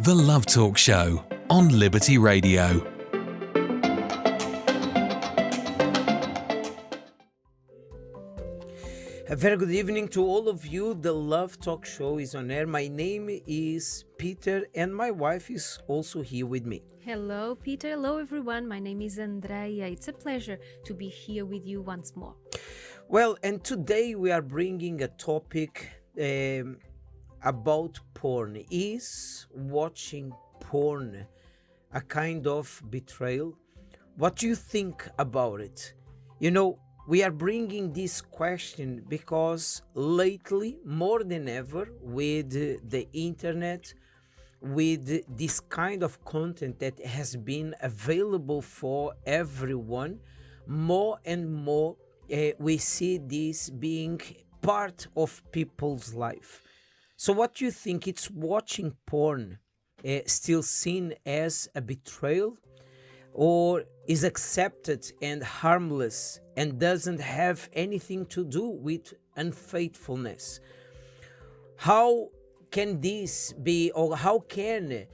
The Love Talk Show on Liberty Radio. A very good evening to all of you. The Love Talk Show is on air. My name is Peter and my wife is also here with me. Hello, Peter. Hello, everyone. My name is Andrea. It's a pleasure to be here with you once more. Well, and today we are bringing a topic about porn. Is watching porn a kind of betrayal? What do you think about it? You know, we are bringing this question because lately, more than ever, with the internet, with this kind of content that has been available for everyone, more and more we see this being part of people's life. So what do you think? It's watching porn still seen as a betrayal, or is accepted and harmless and doesn't have anything to do with unfaithfulness? How can this be, or how can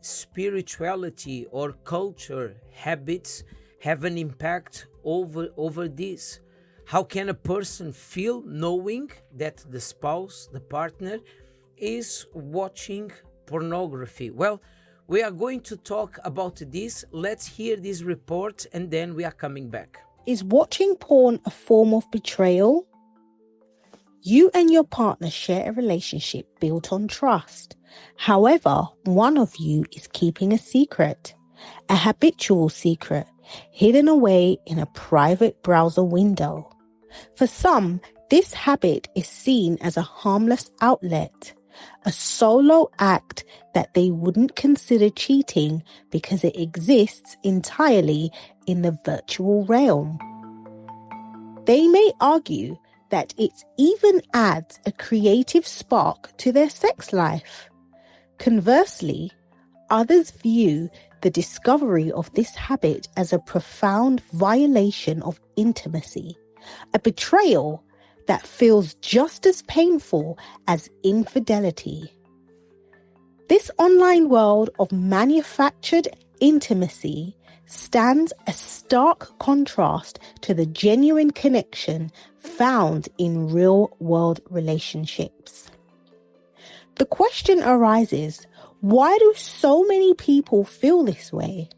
spirituality or culture habits have an impact over this? How can a person feel knowing that the spouse, the partner, is watching pornography? Well, we are going to talk about this. Let's hear this report and then we are coming back. Is watching porn a form of betrayal? You and your partner share a relationship built on trust. However, one of you is keeping a secret, a habitual secret, hidden away in a private browser window. For some, this habit is seen as a harmless outlet, a solo act that they wouldn't consider cheating because it exists entirely in the virtual realm. They may argue that it even adds a creative spark to their sex life. Conversely, others view the discovery of this habit as a profound violation of intimacy, a betrayal that feels just as painful as infidelity. This online world of manufactured intimacy stands a stark contrast to the genuine connection found in real-world relationships. The question arises, why do so many people feel this way?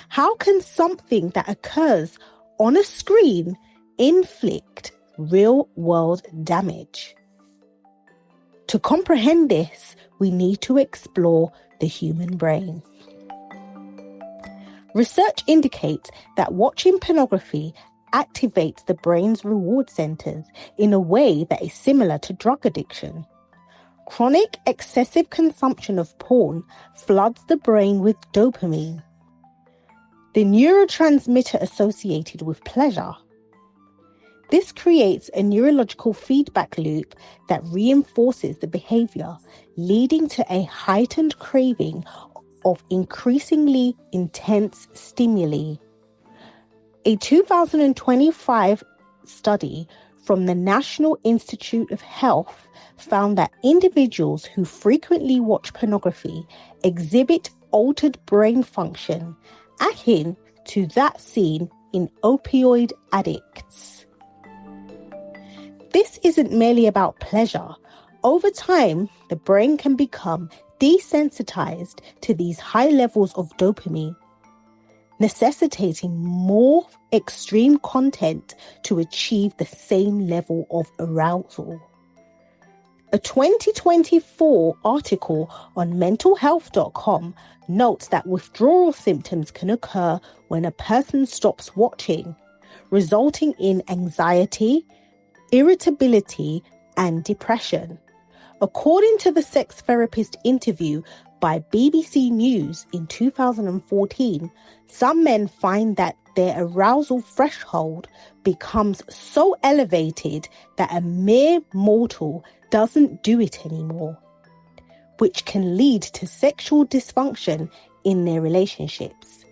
How can something that occurs on a screen inflict real-world damage? To comprehend this, we need to explore the human brain. Research indicates that watching pornography activates the brain's reward centers in a way that is similar to drug addiction. Chronic excessive consumption of porn floods the brain with dopamine, the neurotransmitter associated with pleasure. This creates a neurological feedback loop that reinforces the behavior, leading to a heightened craving of increasingly intense stimuli. A 2025 study from the National Institute of Health found that individuals who frequently watch pornography exhibit altered brain function, akin to that seen in opioid addicts. This isn't merely about pleasure. Over time, the brain can become desensitized to these high levels of dopamine, necessitating more extreme content to achieve the same level of arousal. A 2024 article on mentalhealth.com notes that withdrawal symptoms can occur when a person stops watching, resulting in anxiety, irritability, and depression. According to the sex therapist interview by BBC News in 2014, some men find that their arousal threshold becomes so elevated that a mere mortal doesn't do it anymore, which can lead to sexual dysfunction in their relationships.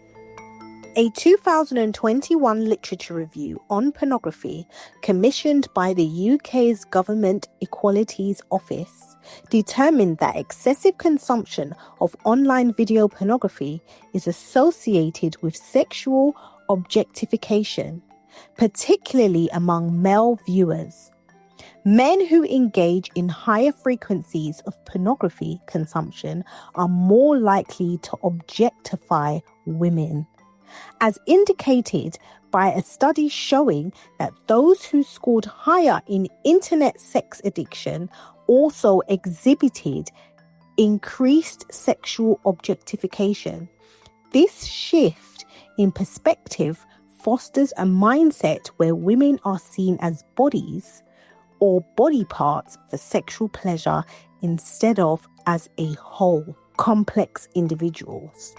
A 2021 literature review on pornography commissioned by the UK's Government Equalities Office determined that excessive consumption of online video pornography is associated with sexual objectification, particularly among male viewers. Men who engage in higher frequencies of pornography consumption are more likely to objectify women, as indicated by a study showing that those who scored higher in internet sex addiction also exhibited increased sexual objectification. This shift in perspective fosters a mindset where women are seen as bodies or body parts for sexual pleasure instead of as a whole, complex individuals.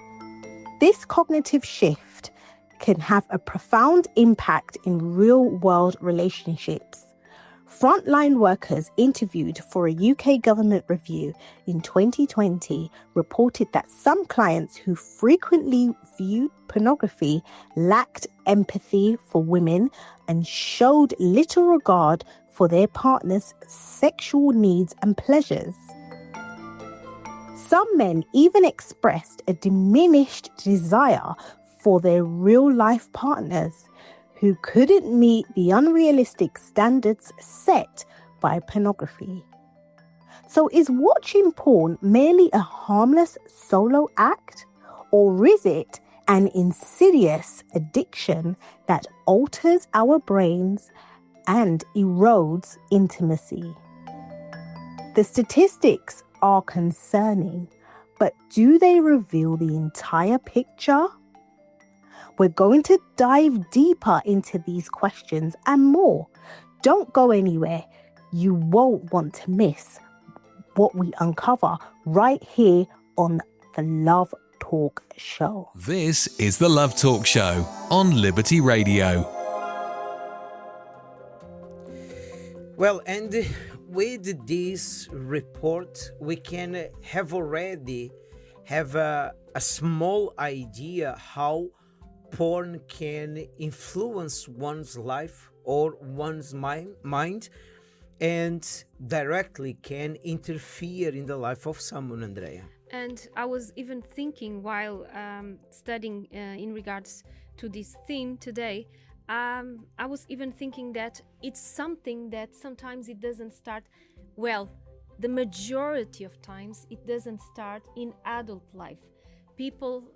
This cognitive shift can have a profound impact in real-world relationships. Frontline workers interviewed for a UK government review in 2020 reported that some clients who frequently viewed pornography lacked empathy for women and showed little regard for their partner's sexual needs and pleasures. Some men even expressed a diminished desire for their real-life partners who couldn't meet the unrealistic standards set by pornography. So is watching porn merely a harmless solo act, or is it an insidious addiction that alters our brains and erodes intimacy? The statistics are concerning, but do they reveal the entire picture? We're going to dive deeper into these questions and more. Don't go anywhere. You won't want to miss what we uncover right here on the Love Talk Show. This is the Love Talk Show on Liberty Radio. Well, and with this report, we can already have a small idea how porn can influence one's life or one's mind and directly can interfere in the life of someone, Andrea. And I was even thinking while studying in regards to this theme today, I was even thinking that it's something that sometimes it doesn't start, well, the majority of times it doesn't start in adult life. People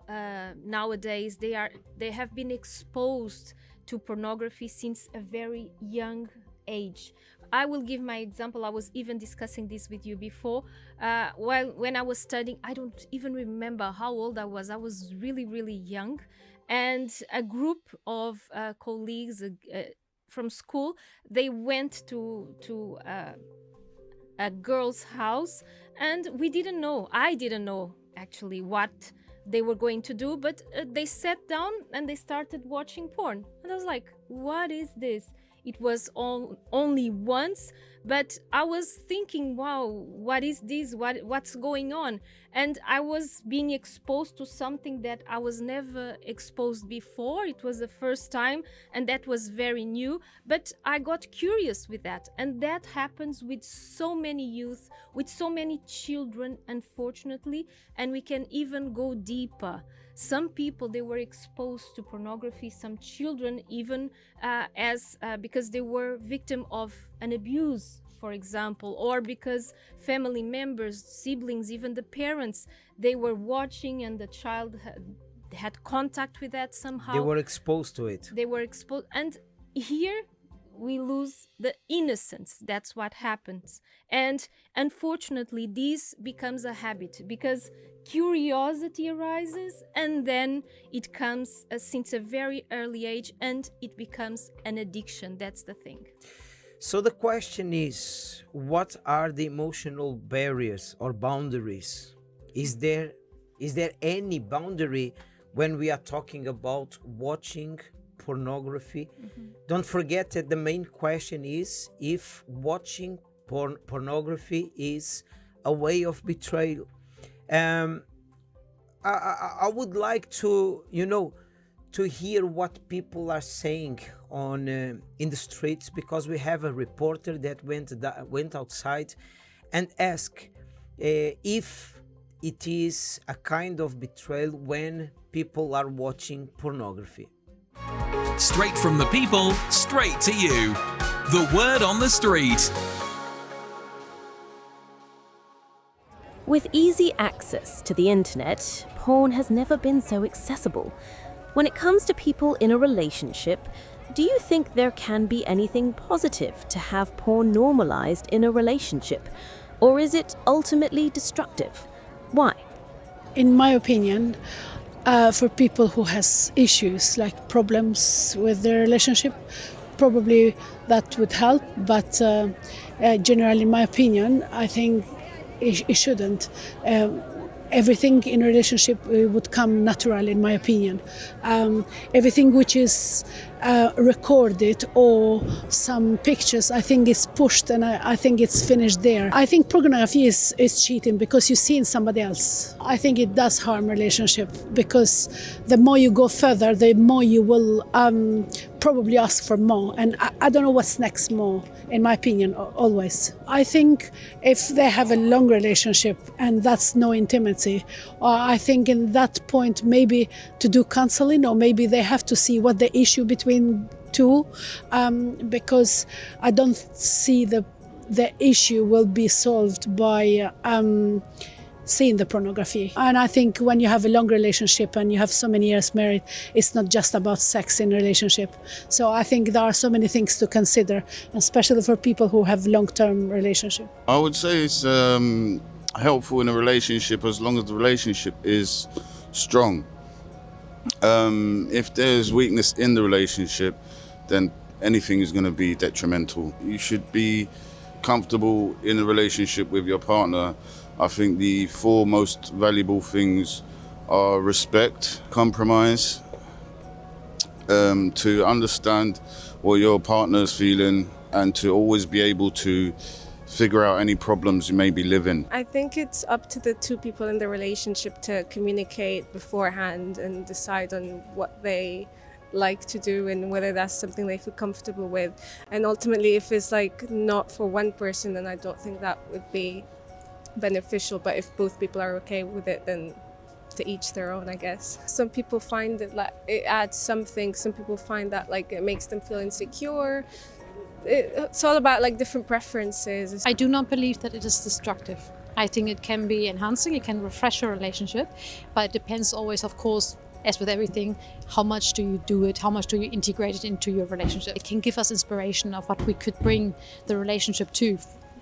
nowadays, they have been exposed to pornography since a very young age. I will give my example. I was even discussing this with you before. When I was studying, I don't even remember how old I was. I was really, really young. And a group of colleagues from school, they went to a girl's house, and I didn't know actually what they were going to do, but they sat down and they started watching porn. And I was like, what is this? It was only once, but I was thinking, wow, what is this? What's going on? And I was being exposed to something that I was never exposed before. It was the first time, and that was very new. But I got curious with that. And that happens with so many youth, with so many children, unfortunately. And we can even go deeper. Some people, they were exposed to pornography, some children even because they were victim of an abuse, for example, or because family members, siblings, even the parents, they were watching and the child had contact with that somehow. They were exposed to it. They were exposed. And here we lose the innocence. That's what happens. And unfortunately, this becomes a habit because curiosity arises, and then it comes since a very early age, and it becomes an addiction. That's the thing. So the question is, what are the emotional barriers or boundaries? Is there any boundary when we are talking about watching pornography? Mm-hmm. Don't forget that the main question is if watching pornography is a way of betrayal. I would like to hear what people are saying on in the streets, because we have a reporter that went outside and ask if it is a kind of betrayal when people are watching pornography. Straight from the people, straight to you. The word on the street. With easy access to the internet, porn has never been so accessible. When it comes to people in a relationship, do you think there can be anything positive to have porn normalized in a relationship? Or is it ultimately destructive? Why? In my opinion, for people who has issues like problems with their relationship, probably that would help. But generally, in my opinion, I think it shouldn't. Everything in a relationship would come natural, in my opinion. Everything which is recorded or some pictures, I think is pushed, and I think it's finished there. I think pornography is cheating because you see in somebody else. I think it does harm relationship because the more you go further, the more you will probably ask for more. And I don't know what's next more, in my opinion, always. I think if they have a long relationship and that's no intimacy, I think in that point maybe to do counseling, or maybe they have to see what the issue between two, because I don't see the issue will be solved by seeing the pornography. And I think when you have a long relationship and you have so many years married, it's not just about sex in a relationship. So I think there are so many things to consider, especially for people who have long-term relationship. I would say it's helpful in a relationship as long as the relationship is strong. If there's weakness in the relationship, then anything is going to be detrimental. You should be comfortable in a relationship with your partner. I think the four most valuable things are respect, compromise, to understand what your partner's feeling, and to always be able to figure out any problems you may be living. I think it's up to the two people in the relationship to communicate beforehand and decide on what they like to do and whether that's something they feel comfortable with. And ultimately, if it's like not for one person, then I don't think that would be beneficial. But if both people are okay with it, then to each their own, I guess. Some people find that like it adds something. Some people find that like it makes them feel insecure. It's all about like different preferences. I do not believe that it is destructive. I think it can be enhancing, it can refresh a relationship, but it depends always, of course, as with everything, how much do you do it, how much do you integrate it into your relationship. It can give us inspiration of what we could bring the relationship to.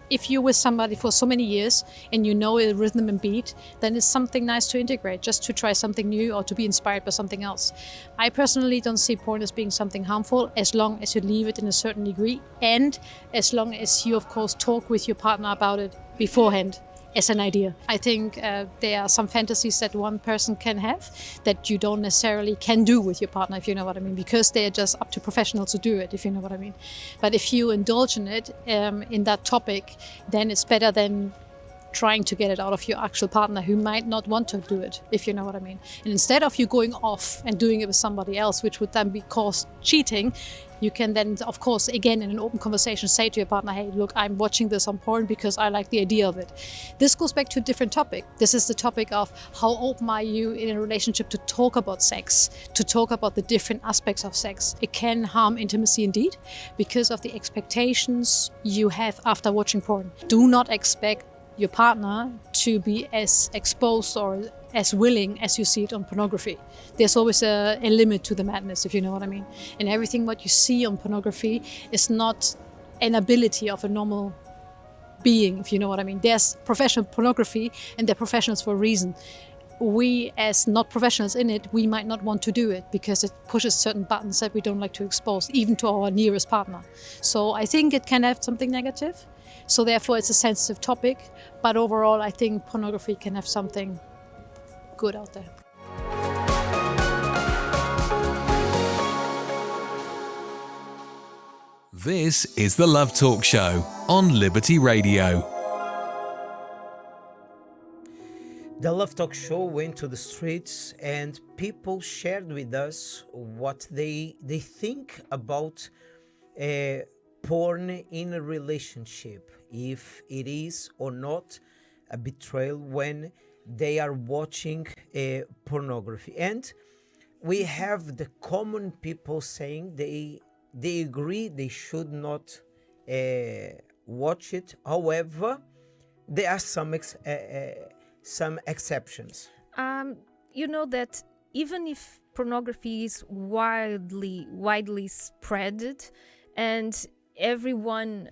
If you're with somebody for so many years and you know a rhythm and beat, then it's something nice to integrate, just to try something new or to be inspired by something else. I personally don't see porn as being something harmful, as long as you leave it in a certain degree, and as long as you, of course, talk with your partner about it beforehand as an idea. I think there are some fantasies that one person can have that you don't necessarily can do with your partner, if you know what I mean, because they're just up to professionals to do it, if you know what I mean. But if you indulge in it, in that topic, then it's better than trying to get it out of your actual partner who might not want to do it, if you know what I mean. And instead of you going off and doing it with somebody else, which would then be called cheating, you can then, of course, again, in an open conversation, say to your partner, hey, look, I'm watching this on porn because I like the idea of it. This goes back to a different topic. This is the topic of how open are you in a relationship to talk about sex, to talk about the different aspects of sex. It can harm intimacy indeed because of the expectations you have after watching porn. Do not expect your partner to be as exposed or as willing as you see it on pornography. There's always a limit to the madness, if you know what I mean. And everything what you see on pornography is not an ability of a normal being, if you know what I mean. There's professional pornography and they're professionals for a reason. We, as not professionals in it, we might not want to do it because it pushes certain buttons that we don't like to expose, even to our nearest partner. So I think it can have something negative. So therefore it's a sensitive topic. But overall, I think pornography can have something good out there. This is the Love Talk Show on Liberty Radio. The Love Talk Show went to the streets and people shared with us what they think about porn in a relationship, if it is or not a betrayal when they are watching pornography. And we have the common people saying they agree they should not watch it. However, there are some exceptions. You know that even if pornography is widely spreaded, and everyone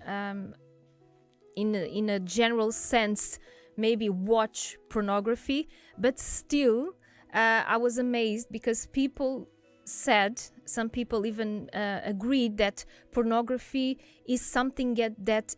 in a general sense maybe watch pornography, but still I was amazed because some people even agreed that pornography is something that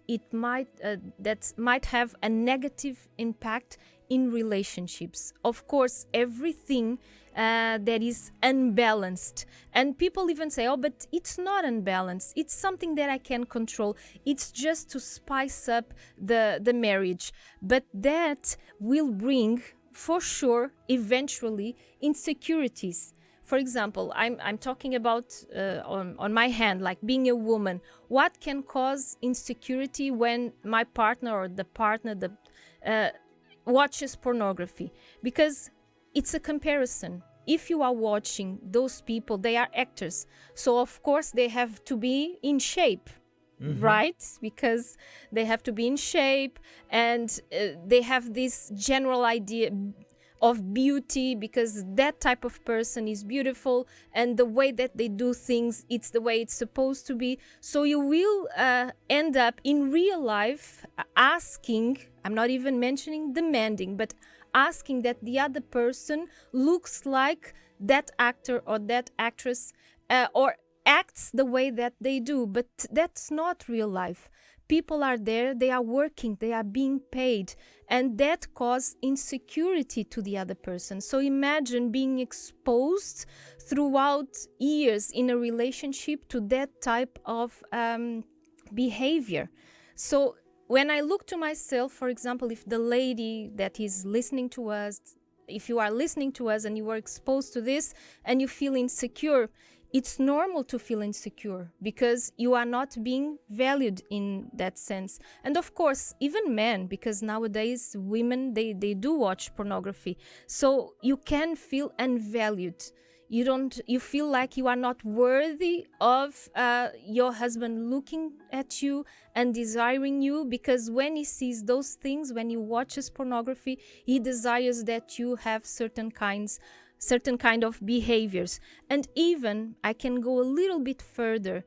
might have a negative impact in relationships. Of course, everything that is unbalanced, and people even say, oh, but it's not unbalanced, it's something that I can control, it's just to spice up the marriage. But that will bring, for sure, eventually, insecurities. For example, I'm talking about on my hand, like being a woman. What can cause insecurity when my partner or the partner watches pornography? Because it's a comparison. If you are watching those people, they are actors. So of course they have to be in shape, right? Because they have to be in shape, and they have this general idea of beauty, because that type of person is beautiful, and the way that they do things, it's the way it's supposed to be. So you will end up in real life asking, I'm not even mentioning demanding, but asking that the other person looks like that actor or that actress, or acts the way that they do. But that's not real life. People are there, they are working, they are being paid, and that causes insecurity to the other person. So imagine being exposed throughout years in a relationship to that type of behavior. So when I look to myself, for example, if the lady that is listening to us, if you are listening to us and you are exposed to this and you feel insecure, it's normal to feel insecure because you are not being valued in that sense. And of course, even men, because nowadays women, they do watch pornography. So you can feel unvalued. You feel like you are not worthy of your husband looking at you and desiring you, because when he sees those things, when he watches pornography, he desires that you have certain kind of behaviors. And even I can go a little bit further.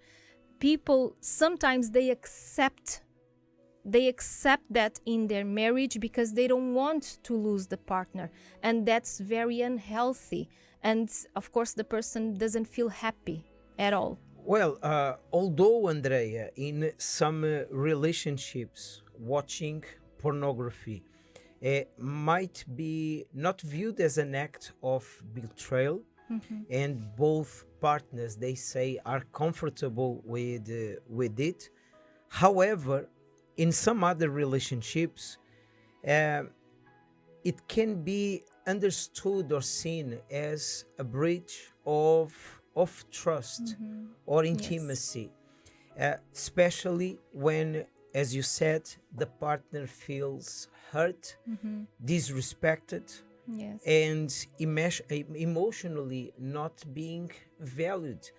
People sometimes they accept that in their marriage because they don't want to lose the partner, and that's very unhealthy. And of course the person doesn't feel happy at all. Well, although, Andrea, in some relationships, watching pornography might be not viewed as an act of betrayal, and both partners, they say, are comfortable with it. However, in some other relationships, it can be understood or seen as a breach of trust or intimacy, especially when, as you said, the partner feels hurt, disrespected, and emotionally not being valued.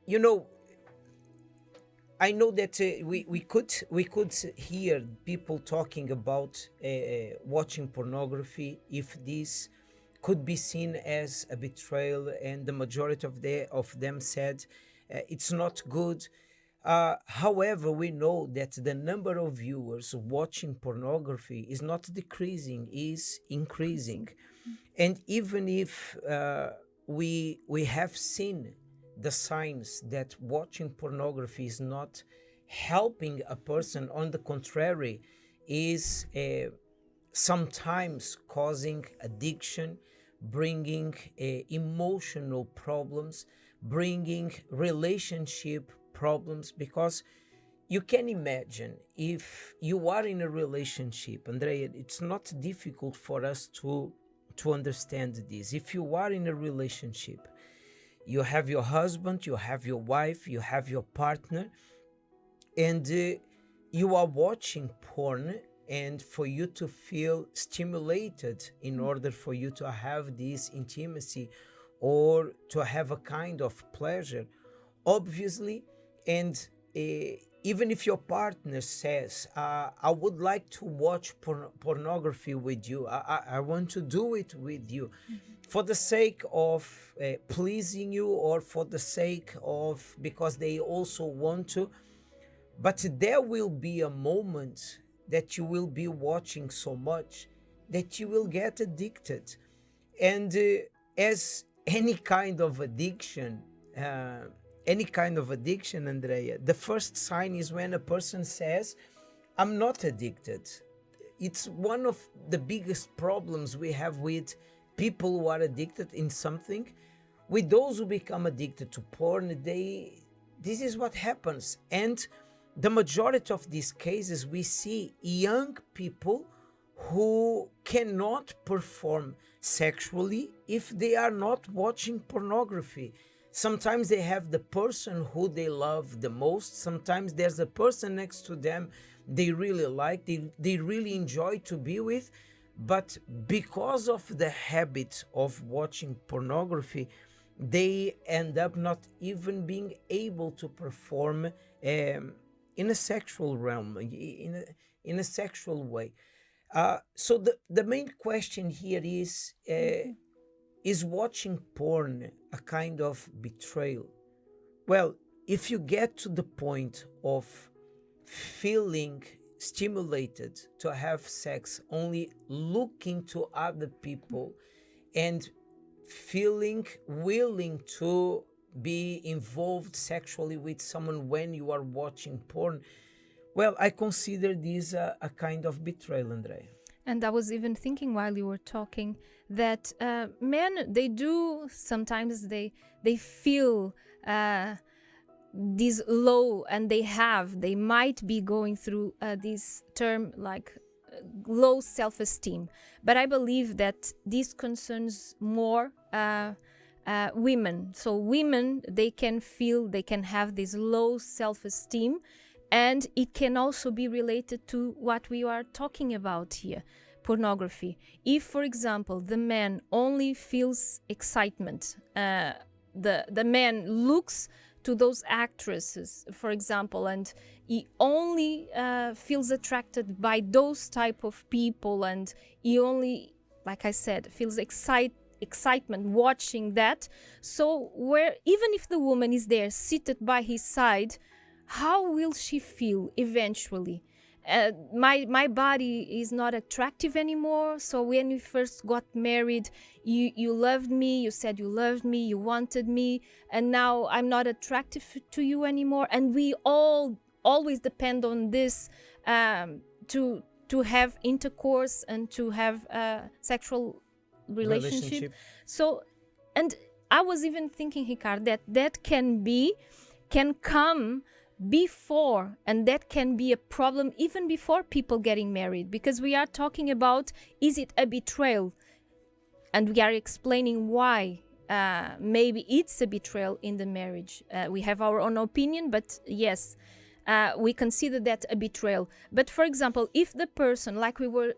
You know, I know that we could hear people talking about watching pornography, if this could be seen as a betrayal, and the majority of them said it's not good. However, we know that the number of viewers watching pornography is not decreasing, is increasing. And even if we have seen the signs that watching pornography is not helping a person, on the contrary, is sometimes causing addiction, bringing emotional problems, bringing relationship problems. Because you can imagine, if you are in a relationship, Andrea, it's not difficult for us to understand this. If you are in a relationship, You have your husband, you have your wife, you have your partner, and you are watching porn, and for you to feel stimulated in order for you to have this intimacy or to have a kind of pleasure, obviously. And even if your partner says, I would like to watch pornography with you, I want to do it with you, for the sake of pleasing you, or for the sake of because they also want to. But there will be a moment that you will be watching so much that you will get addicted. And as any kind of addiction, Andrea, the first sign is when a person says, I'm not addicted. It's one of the biggest problems we have with people who are addicted in something. With those who become addicted to porn, this is what happens. And the majority of these cases, we see young people who cannot perform sexually if they are not watching pornography. Sometimes they have the person who they love the most. Sometimes there's a person next to them they really like, they really enjoy to be with. But because of the habit of watching pornography, they end up not even being able to perform in a sexual realm, in a sexual way. So the main question here is watching porn a kind of betrayal? Well, if you get to the point of feeling stimulated to have sex, only looking to other people and feeling willing to be involved sexually with someone when you are watching porn, well, I consider this a kind of betrayal, Andrea. And I was even thinking while you were talking that men, they do sometimes they feel this low, and they might be going through this term like low self-esteem. But I believe that this concerns more women. So women, they can have this low self-esteem, and it can also be related to what we are talking about here, pornography. If, for example, the man only feels excitement, the man looks to those actresses, for example, and he only feels attracted by those type of people, and he only, like I said, feels excitement watching that. So where even if the woman is there seated by his side, how will she feel eventually? My body is not attractive anymore. So when we first got married, you loved me, you said you loved me, you wanted me, and now I'm not attractive to you anymore. And we all always depend on this to have intercourse and to have a sexual relationship. So, and I was even thinking, Ricardo, that can come before, and that can be a problem even before people getting married, because we are talking about, is it a betrayal? And we are explaining why maybe it's a betrayal in the marriage. We have our own opinion, but yes, we consider that a betrayal. But for example, if the person, like we were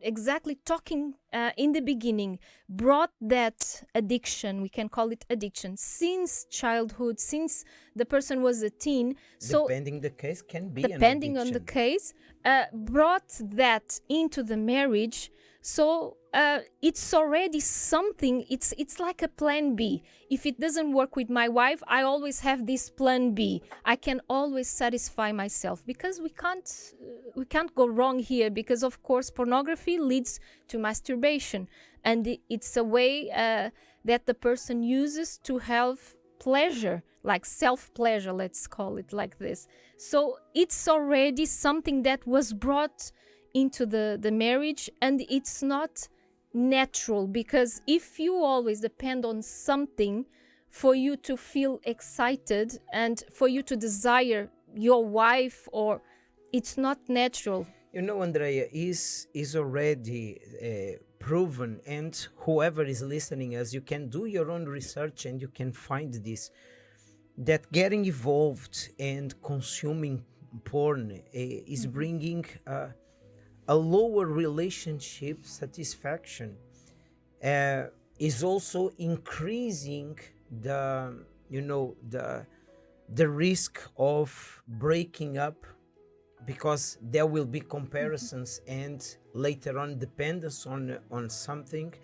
exactly talking in the beginning, brought that addiction, we can call it addiction, since childhood, since the person was a teen. So depending the case, can be depending on the case, brought that into the marriage. So it's already something. It's like a plan B. If it doesn't work with my wife, I always have this plan B. I can always satisfy myself, because we can't go wrong here, because of course pornography leads to masturbation, and it's a way that the person uses to have pleasure, like self-pleasure, let's call it like this. So it's already something that was brought into the marriage, and it's not natural, because if you always depend on something for you to feel excited and for you to desire your wife, or it's not natural. You know, Andrea, is already proven, and whoever is listening, as you can do your own research and you can find this, that getting involved and consuming porn is bringing a lower relationship satisfaction, is also increasing the, you know, the risk of breaking up, because there will be comparisons and later on dependence on something,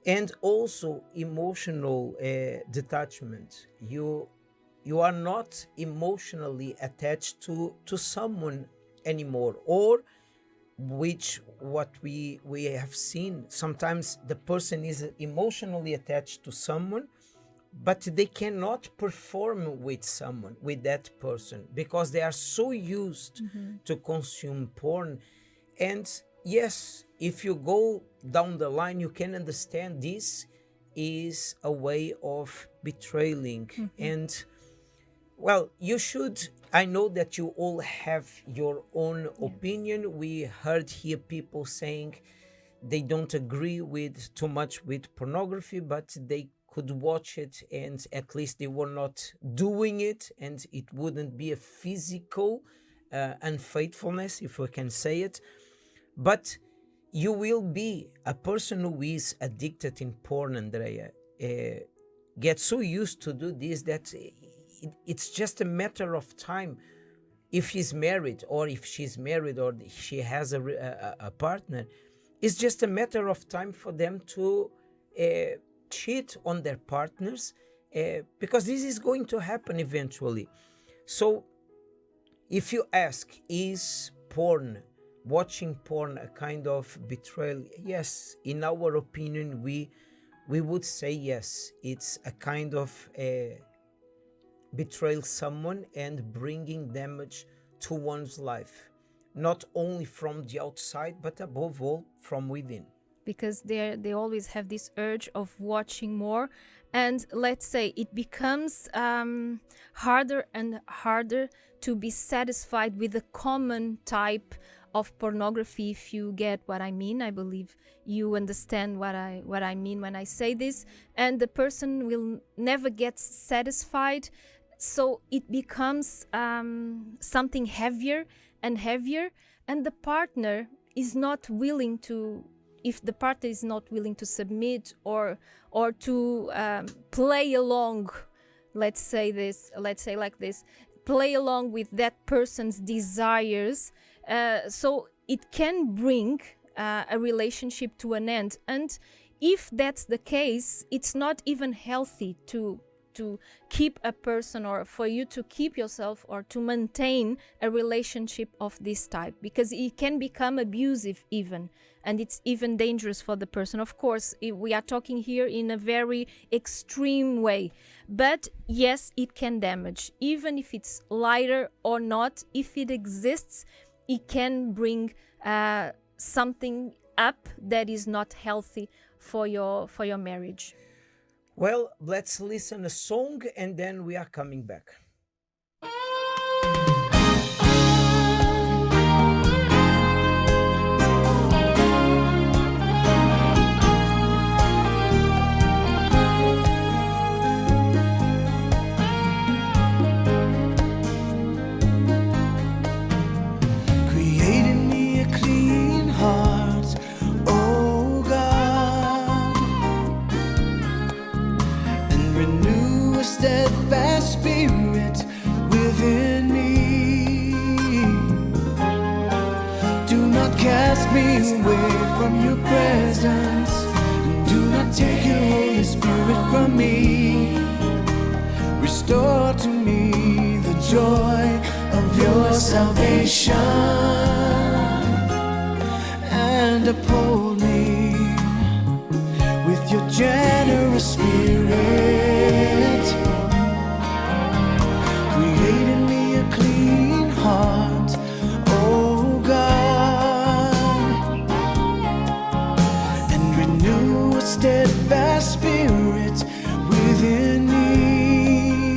and also emotional detachment. You are not emotionally attached to someone anymore, or which what we have seen sometimes, the person is emotionally attached to someone, but they cannot perform with that person, because they are so used to consume porn. And yes, if you go down the line, you can understand this is a way of betraying. And well, you should, I know that you all have your own opinion. We heard here people saying they don't agree with too much with pornography, but they could watch it and at least they were not doing it, and it wouldn't be a physical unfaithfulness, if we can say it. But you will be a person who is addicted in porn, Andrea, get so used to do this that it's just a matter of time. If he's married, or if she's married, or she has a partner, it's just a matter of time for them to cheat on their partners, because this is going to happen eventually. So if you ask, is watching porn a kind of betrayal? Yes, in our opinion, we would say yes. It's a kind of betrayal someone and bringing damage to one's life, not only from the outside, but above all from within. Because they always have this urge of watching more, and let's say it becomes harder and harder to be satisfied with the common type of pornography, if you get what I mean. I believe you understand what I mean when I say this. And the person will never get satisfied, so it becomes something heavier and heavier, and the partner is not willing to, if the partner is not willing to submit or to play along, let's say like this, play along with that person's desires, so it can bring a relationship to an end. And if that's the case, it's not even healthy to keep a person, or for you to keep yourself or to maintain a relationship of this type, because it can become abusive even, and it's even dangerous for the person. Of course, we are talking here in a very extreme way, but yes, it can damage, even if it's lighter or not. If it exists, it can bring something up that is not healthy for your marriage. Well, let's listen a song and then we are coming back. Creating me a clean heart, oh God, and renew a steadfast spirit within me. Do not cast me away from your presence, and do not take your Holy Spirit from me. Restore to me the joy of your salvation, and uphold me with your generous spirit. Create in me a clean heart, oh God, and renew a steadfast spirit within me.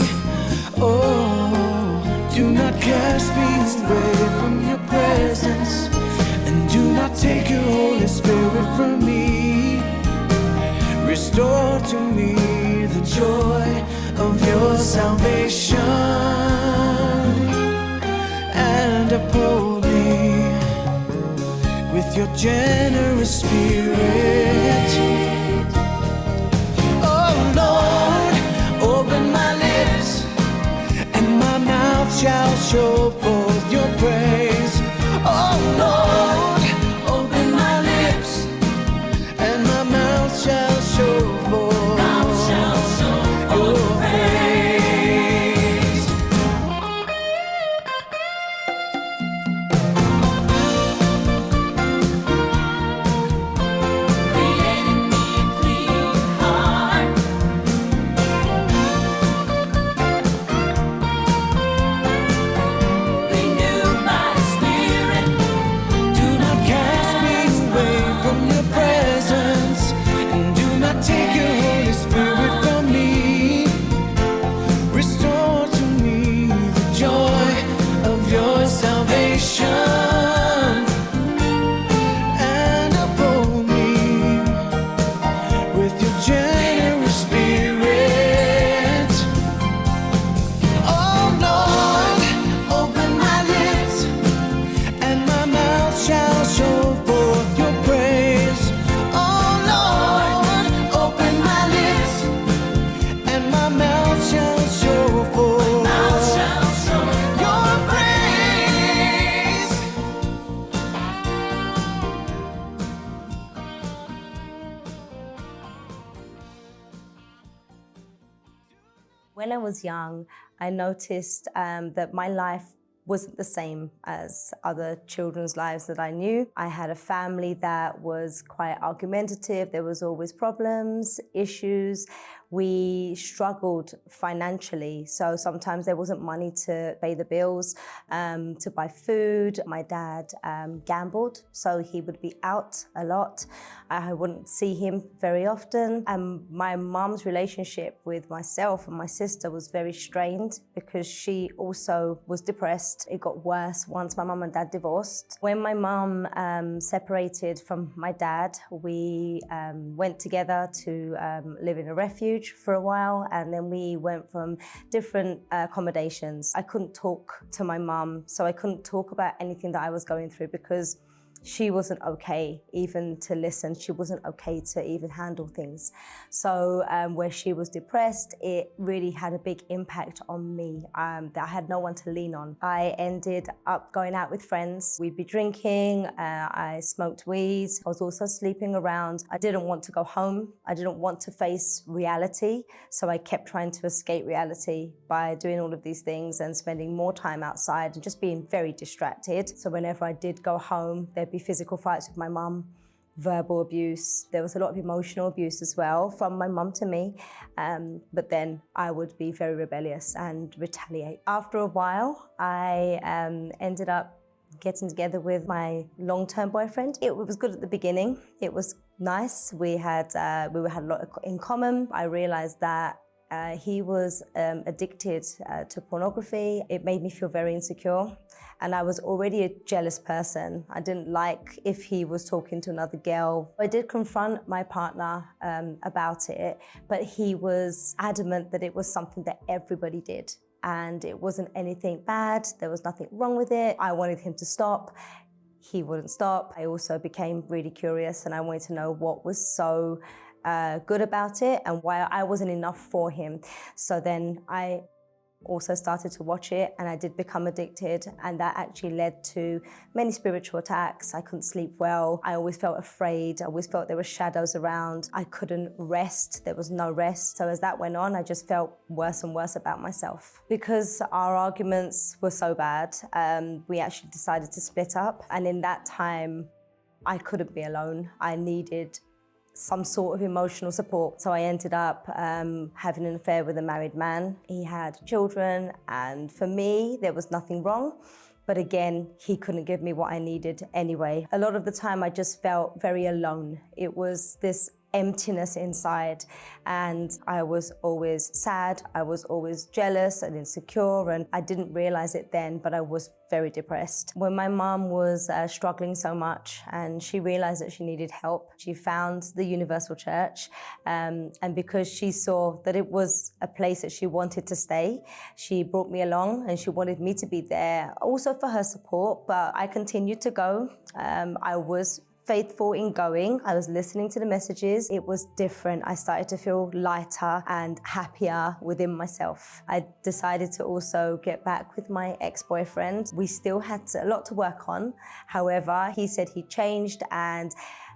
Oh, do not cast me away from your presence, Spirit from me. Restore to me the joy of your salvation, and uphold me with your generous Spirit. Oh Lord, open my lips, and my mouth shall show forth your praise. Oh Lord, open my lips, and my mouth shall show forth your praise. Create in me a clean heart. Renew my spirit. Do not cast me away from your presence, and do not take your Holy Spirit from me. Restore to me the joy of your salvation, and uphold me with your generous Spirit. Oh Lord, open my lips, and my mouth shall show forth your praise. Oh Lord, open my lips, and my mouth shall show forth your praise. When I was young, I noticed that my life wasn't the same as other children's lives that I knew. I had a family that was quite argumentative. There was always problems, issues. We struggled financially, so sometimes there wasn't money to pay the bills, to buy food. My dad gambled, so he would be out a lot. I wouldn't see him very often. My mum's relationship with myself and my sister was very strained because she also was depressed. It got worse once my mum and dad divorced. When my mum separated from my dad, we went together to live in a refuge for a while, and then we went from different accommodations. I couldn't talk to my mum, so I couldn't talk about anything that I was going through because she wasn't okay even to listen. She wasn't okay to even handle things. So where she was depressed, it really had a big impact on me, that I had no one to lean on. I ended up going out with friends. We'd be drinking, I smoked weed. I was also sleeping around. I didn't want to go home. I didn't want to face reality. So I kept trying to escape reality by doing all of these things and spending more time outside and just being very distracted. So whenever I did go home, there'd be physical fights with my mum, verbal abuse. There was a lot of emotional abuse as well from my mum to me. But then I would be very rebellious and retaliate. After a while, I ended up getting together with my long-term boyfriend. It was good at the beginning. It was nice. We had a lot in common. I realized that he was addicted to pornography. It made me feel very insecure. And I was already a jealous person. I didn't like if he was talking to another girl. I did confront my partner about it, but he was adamant that it was something that everybody did. And it wasn't anything bad. There was nothing wrong with it. I wanted him to stop. He wouldn't stop. I also became really curious, and I wanted to know what was so good about it and why I wasn't enough for him. So then I also started to watch it, and I did become addicted, and that actually led to many spiritual attacks. I couldn't sleep well. I always felt afraid. I always felt there were shadows around. I couldn't rest. There was no rest. So as that went on, I just felt worse and worse about myself. Because our arguments were so bad, we actually decided to split up. And in that time, I couldn't be alone. I needed some sort of emotional support. So I ended up having an affair with a married man. He had children, and for me, there was nothing wrong. But again, he couldn't give me what I needed anyway. A lot of the time, I just felt very alone. It was this emptiness inside, and I was always sad, I was always jealous and insecure, and I didn't realize it then, but I was very depressed. When my mom was struggling so much and she realized that she needed help, she found the Universal Church, and because she saw that it was a place that she wanted to stay, she brought me along and she wanted me to be there also for her support, but I continued to go. I was faithful in going. I was listening to the messages. It was different. I started to feel lighter and happier within myself. I decided to also get back with my ex-boyfriend. We still had a lot to work on. However, he said he changed, and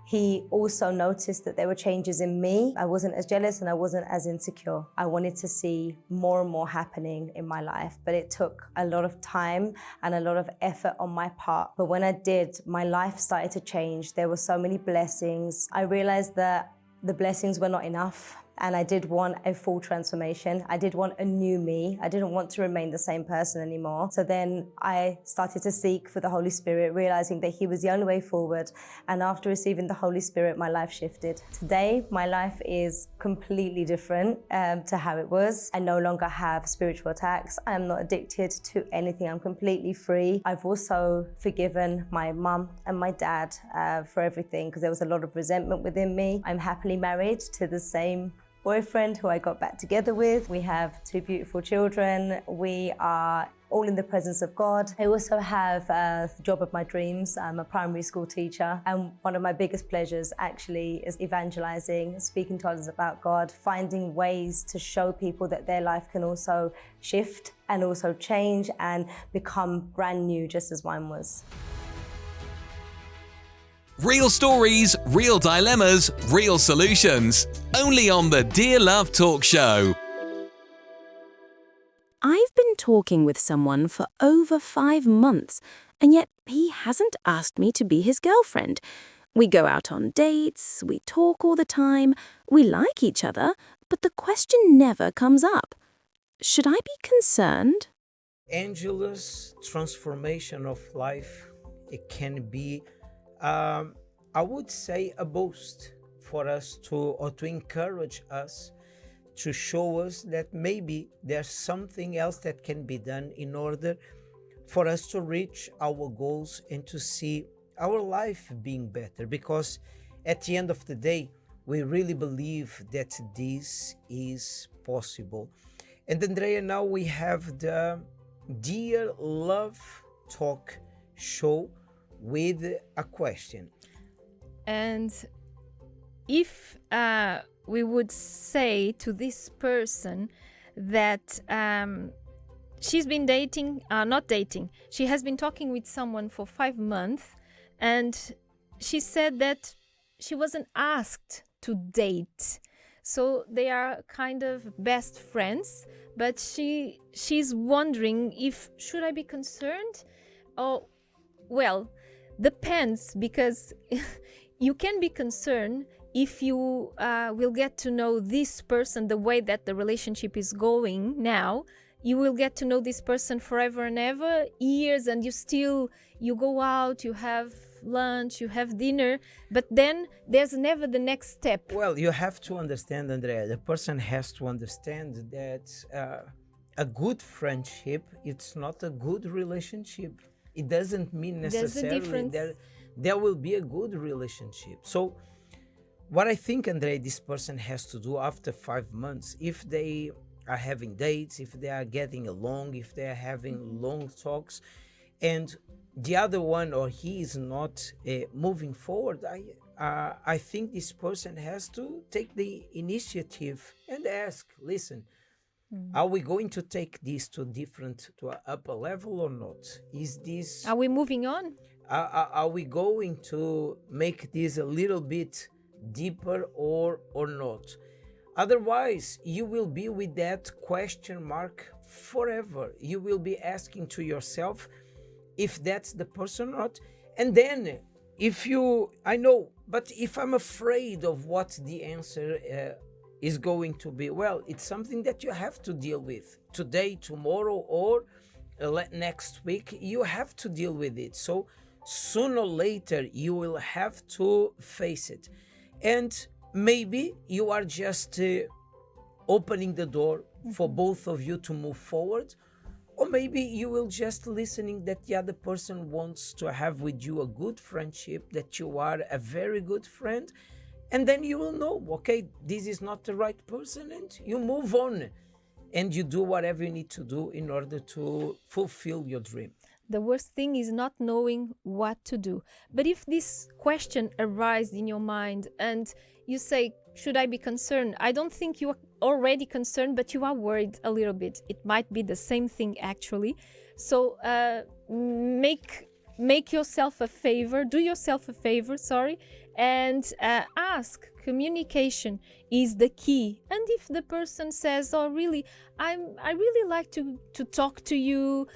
he also noticed that there were changes in me. I wasn't as jealous and I wasn't as insecure. I wanted to see more and more happening in my life, but it took a lot of time and a lot of effort on my part. But when I did, my life started to change. There were so many blessings. I realized that the blessings were not enough. And I did want a full transformation. I did want a new me. I didn't want to remain the same person anymore. So then I started to seek for the Holy Spirit, realizing that He was the only way forward. And after receiving the Holy Spirit, my life shifted. Today, my life is completely different to how it was. I no longer have spiritual attacks. I am not addicted to anything. I'm completely free. I've also forgiven my mum and my dad for everything, because there was a lot of resentment within me. I'm happily married to the same boyfriend who I got back together with. We have 2 beautiful children. We are all in the presence of God. I also have the job of my dreams. I'm a primary school teacher, and one of my biggest pleasures actually is evangelizing, speaking to others about God, finding ways to show people that their life can also shift and also change and become brand new, just as mine was. Real stories, real dilemmas, real solutions. Only on the Dear Love Talk Show. I've been talking with someone for over 5 months, and yet he hasn't asked me to be his girlfriend. We go out on dates, we talk all the time, we like each other, but the question never comes up. Should I be concerned? Angela's transformation of life, it can be I would say a boost for us to encourage us, to show us that maybe there's something else that can be done in order for us to reach our goals and to see our life being better. Because at the end of the day, we really believe that this is possible. And Andrea, now we have the Dear Love Talk Show with a question. And if we would say to this person that she's been she has been talking with someone for 5 months, and she said that she wasn't asked to date. So they are kind of best friends, but she's wondering if should I be concerned? Oh, well, depends, because you can be concerned if you will get to know this person the way that the relationship is going now. You will get to know this person forever and ever, years, and you go out, you have lunch, you have dinner, but then there's never the next step. Well, you have to understand, Andrea, the person has to understand that a good friendship, it's not a good relationship. It doesn't mean necessarily there will be a good relationship. So what I think, Andrea, this person has to do after 5 months, if they are having dates, if they are getting along, if they are having long talks, and the other one or he is not moving forward, I think this person has to take the initiative and ask, listen, are we going to take this to an upper level or not? Are we moving on? Are we going to make this a little bit deeper or not? Otherwise, you will be with that question mark forever. You will be asking to yourself if that's the person or not. And then if I'm afraid of what the answer is going to be, well, it's something that you have to deal with today, tomorrow, or next week. You have to deal with it. So sooner or later, you will have to face it. And maybe you are just opening the door for both of you to move forward, or maybe you will just listening that the other person wants to have with you a good friendship, that you are a very good friend, and then you will know, okay, this is not the right person, and you move on and you do whatever you need to do in order to fulfill your dream. The worst thing is not knowing what to do. But if this question arises in your mind and you say, should I be concerned? I don't think you are already concerned, but you are worried a little bit. It might be the same thing actually. So make yourself a favor, do yourself a favor, and ask. Communication is the key. And if the person says, oh really, I really like to talk to you,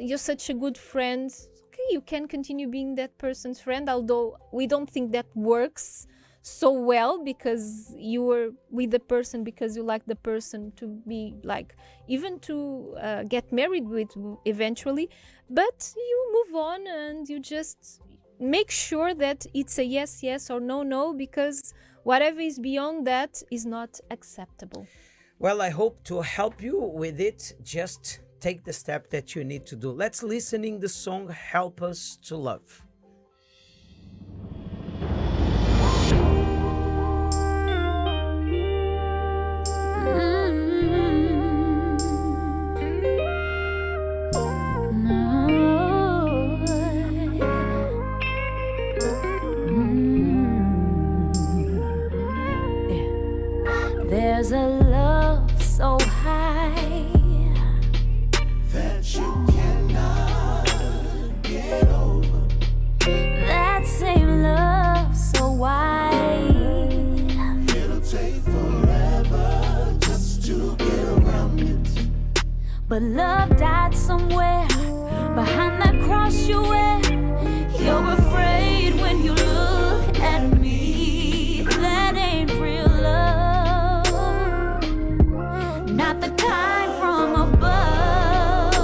you're such a good friend, okay, you can continue being that person's friend, although we don't think that works so well because you were with the person because you like the person to be like, even to get married with eventually, but you move on and you just make sure that it's a yes, yes or no, no, because whatever is beyond that is not acceptable. Well, I hope to help you with it. Just take the step that you need to do. Let's listening the song Help Us to Love. There's a love so high that you cannot get over. That same love so wide, it'll take forever just to get around it. But love died somewhere behind that cross you wear. You're afraid when you look at me. That ain't real love, not the kind from above.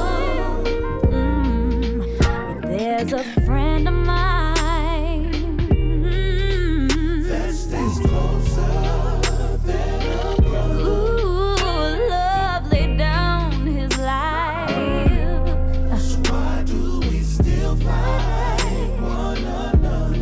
But there's a friend of mine that stays closer than a brother. Ooh, love laid down his life. So why do we still fight one another?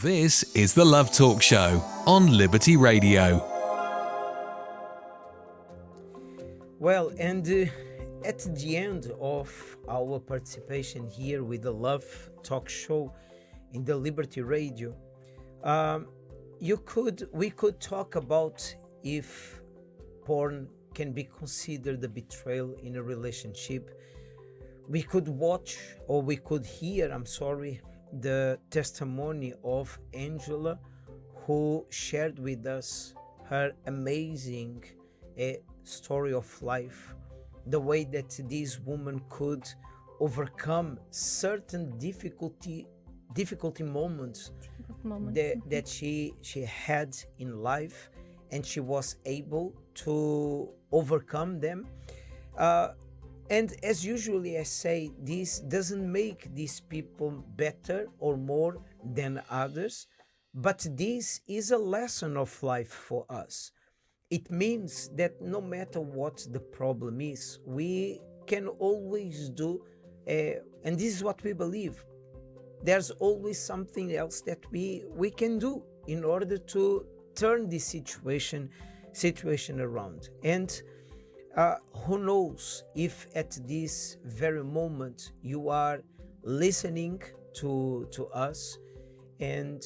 This is the Love Talk Show on Liberty Radio. Well, and at the end of our participation here with the Love Talk Show in the Liberty Radio, we could talk about if porn can be considered a betrayal in a relationship. We could watch, or we could hear, the testimony of Angela, who shared with us her amazing story of life, the way that this woman could overcome certain difficulty moments that she had in life, and she was able to overcome them. And as usually I say, this doesn't make these people better or more than others, but this is a lesson of life for us. It means that no matter what the problem is, we can always do, and this is what we believe, there's always something else that we can do in order to turn this situation around. And who knows if at this very moment you are listening to us and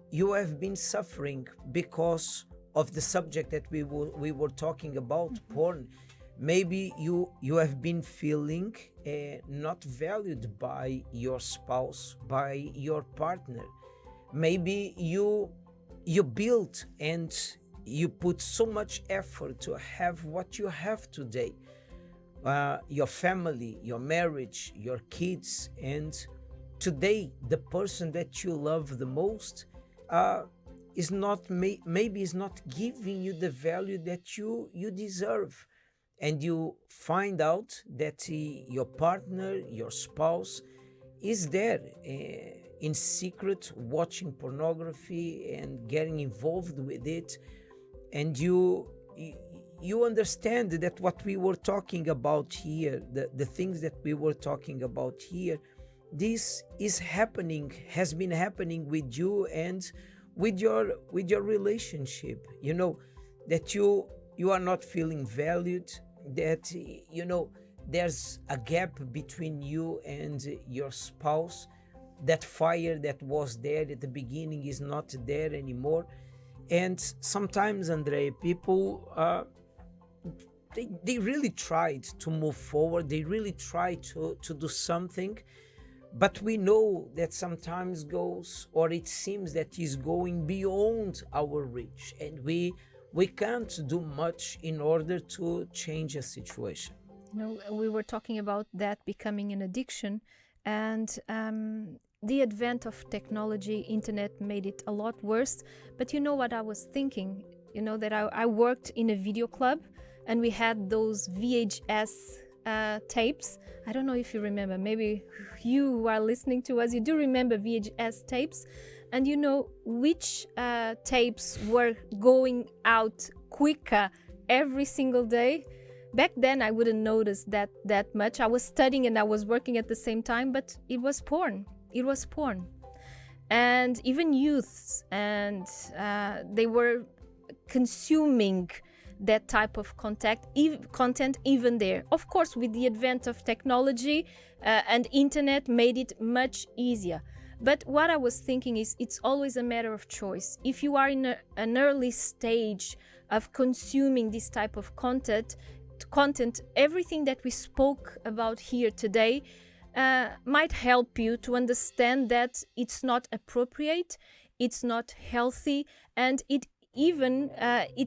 you have been suffering because of the subject that we were talking about, porn. Maybe you have been feeling not valued by your spouse, by your partner. Maybe you built and you put so much effort to have what you have today, your family, your marriage, your kids, and today the person that you love the most is not giving you the value that you deserve. And you find out that your partner, your spouse, is there in secret watching pornography and getting involved with it. And you understand that what we were talking about here, the things that we were talking about here, this has been happening with you and with your relationship. You know that you are not feeling valued, that there's a gap between you and your spouse. That fire that was there at the beginning is not there anymore. And sometimes, Andre, people they really tried to move forward, they really tried to do something, but we know that sometimes goes, or it seems that is going beyond our reach, and we can't do much in order to change a situation. We were talking about that becoming an addiction, and the advent of technology, internet made it a lot worse. But you know what I was thinking? That I worked in a video club, and we had those VHS tapes. I don't know if you remember. Maybe you who are listening to us, you do remember VHS tapes. And you know which tapes were going out quicker every single day? Back then, I wouldn't notice that much. I was studying and I was working at the same time, but it was porn. It was porn. And even youths, and they were consuming that type of content even there. Of course, with the advent of technology and internet made it much easier. But what I was thinking is it's always a matter of choice. If you are in an early stage of consuming this type of content, everything that we spoke about here today might help you to understand that it's not appropriate, it's not healthy, and it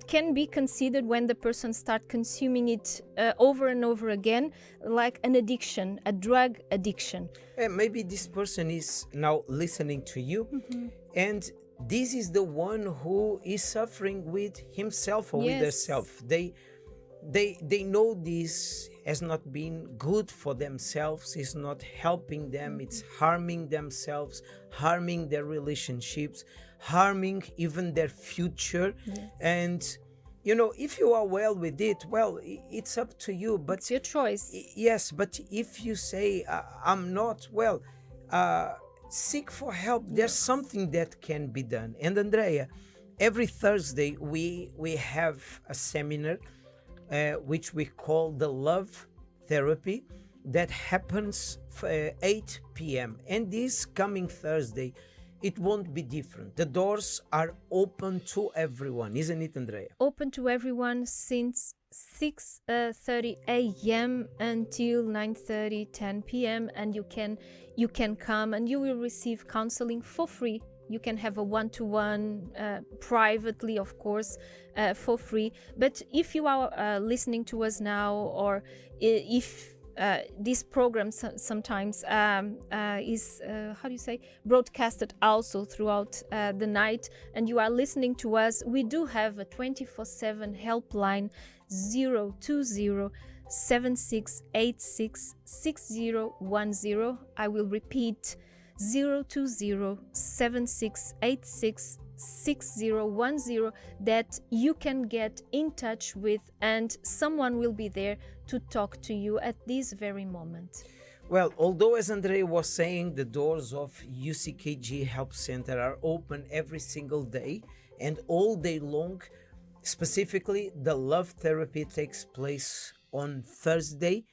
can be considered when the person starts consuming it over and over again, like an addiction, a drug addiction. And maybe this person is now listening to you, and this is the one who is suffering with himself or with herself. They know this has not been good for themselves, it's not helping them, it's harming themselves, harming their relationships, harming even their future. And if you are well with it, well, it's up to you, but it's your choice. Yes, but if you say I'm not, well, seek for help. There's something that can be done. And Andrea, every Thursday we have a seminar which we call the Love Therapy that happens 8 p.m. And this coming Thursday, it won't be different. The doors are open to everyone, isn't it, Andrea? Open to everyone since 6:30 a.m. until 9:30, 10 p.m. and you can come and you will receive counseling for free. You can have a one-to-one privately, of course, for free. But if you are listening to us now, or if this program sometimes is broadcasted also throughout the night, and you are listening to us, we do have a 24/7 helpline 020 7686 6010. I will repeat, 020 7686 6010, that you can get in touch with, and someone will be there to talk to you at this very moment. Well, although as Andrea was saying, the doors of UCKG Help Center are open every single day and all day long, specifically the Love Therapy takes place on Thursday,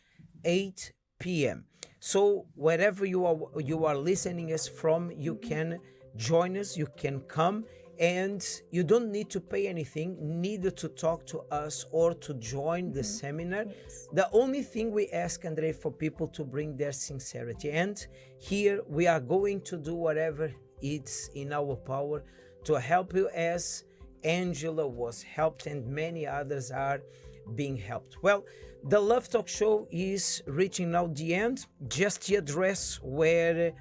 8 p.m. So wherever you are listening us from, you can join us, you can come, and you don't need to pay anything, neither to talk to us or to join the seminar. Yes. The only thing we ask, Andre, for people to bring their sincerity. And here we are going to do whatever it's in our power to help you, as Angela was helped and many others are being helped. Well, the Love Talk Show is reaching now the end. Just the address where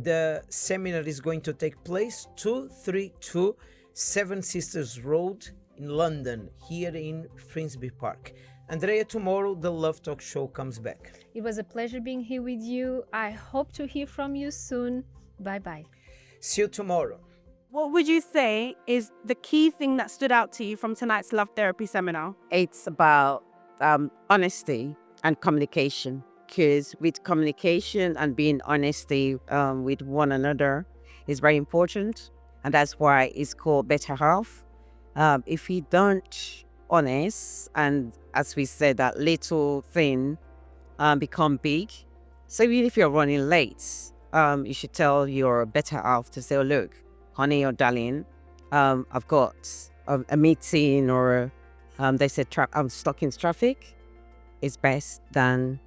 the seminar is going to take place: 232 Seven Sisters Road in London, here in Finsbury Park. Andrea, tomorrow the Love Talk Show comes back. It was a pleasure being here with you. I hope to hear from you soon. Bye bye. See you tomorrow. What would you say is the key thing that stood out to you from tonight's Love Therapy seminar? It's about honesty and communication. Because with communication and being honesty with one another is very important, and that's why it's called Better Half. If you don't honest, and as we said, that little thing become big. So even if you're running late, you should tell your better half to say, "Oh, look, honey or darling, I've got a meeting," or they said I'm stuck in traffic. It's best than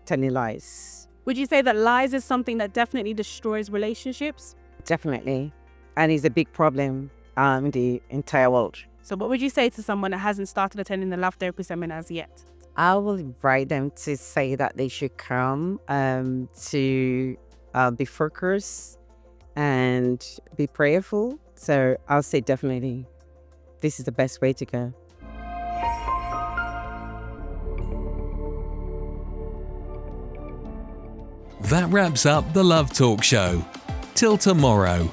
telling lies. Would you say that lies is something that definitely destroys relationships? Definitely. And it's a big problem in the entire world. So what would you say to someone that hasn't started attending the Love Therapy seminars yet? I will invite them to say that they should come to be focused and be prayerful. So I'll say definitely this is the best way to go. That wraps up the Love Talk Show. Till tomorrow.